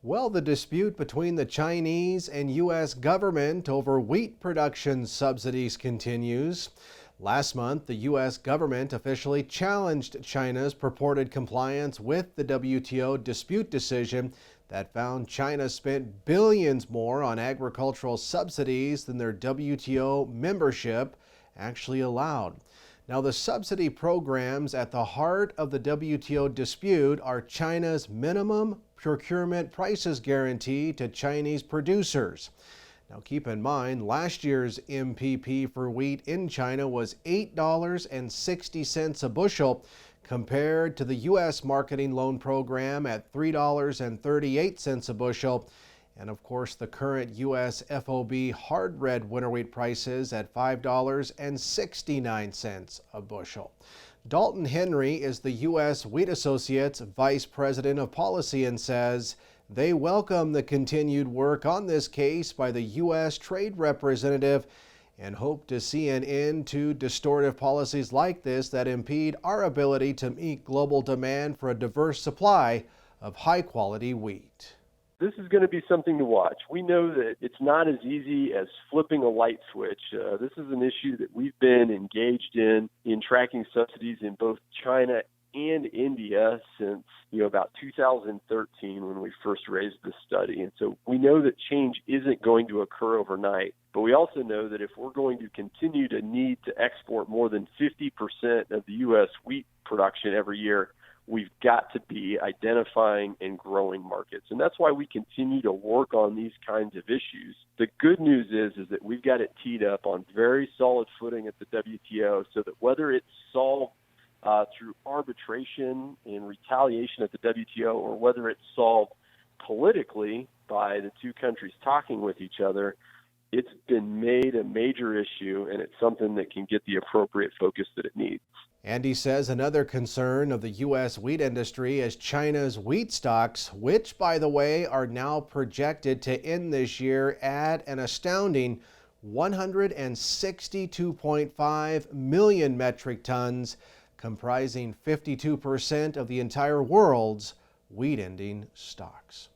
Well, the dispute between the Chinese and U.S. government over wheat production subsidies continues. Last month, the U.S. government officially challenged China's purported compliance with the WTO dispute decision that found China spent billions more on agricultural subsidies than their WTO membership actually allowed. Now, the subsidy programs at the heart of the WTO dispute are China's minimum procurement prices guarantee to Chinese producers. Now, keep in mind, last year's MPP for wheat in China was $8.60 a bushel, compared to the U.S. marketing loan program at $3.38 a bushel. And of course, the current U.S. FOB hard red winter wheat prices at $5.69 a bushel. Dalton Henry is the U.S. Wheat Associates Vice President of Policy and says they welcome the continued work on this case by the U.S. Trade Representative and hope to see an end to distortive policies like this that impede our ability to meet global demand for a diverse supply of high-quality wheat. This is going to be something to watch. We know that it's not as easy as flipping a light switch. This is an issue that we've been engaged in tracking subsidies in both China and India since about 2013 when we first raised this study. And so we know that change isn't going to occur overnight. But we also know that if we're going to continue to need to export more than 50% of the U.S. wheat production every year, we've got to be identifying and growing markets. And that's why we continue to work on these kinds of issues. The good news is that we've got it teed up on very solid footing at the WTO so that whether it's solved through arbitration and retaliation at the WTO or whether it's solved politically by the two countries talking with each other, it's been made a major issue, and it's something that can get the appropriate focus that it needs. And he says another concern of the U.S. wheat industry is China's wheat stocks, which, by the way, are now projected to end this year at an astounding 162.5 million metric tons, comprising 52% of the entire world's wheat ending stocks.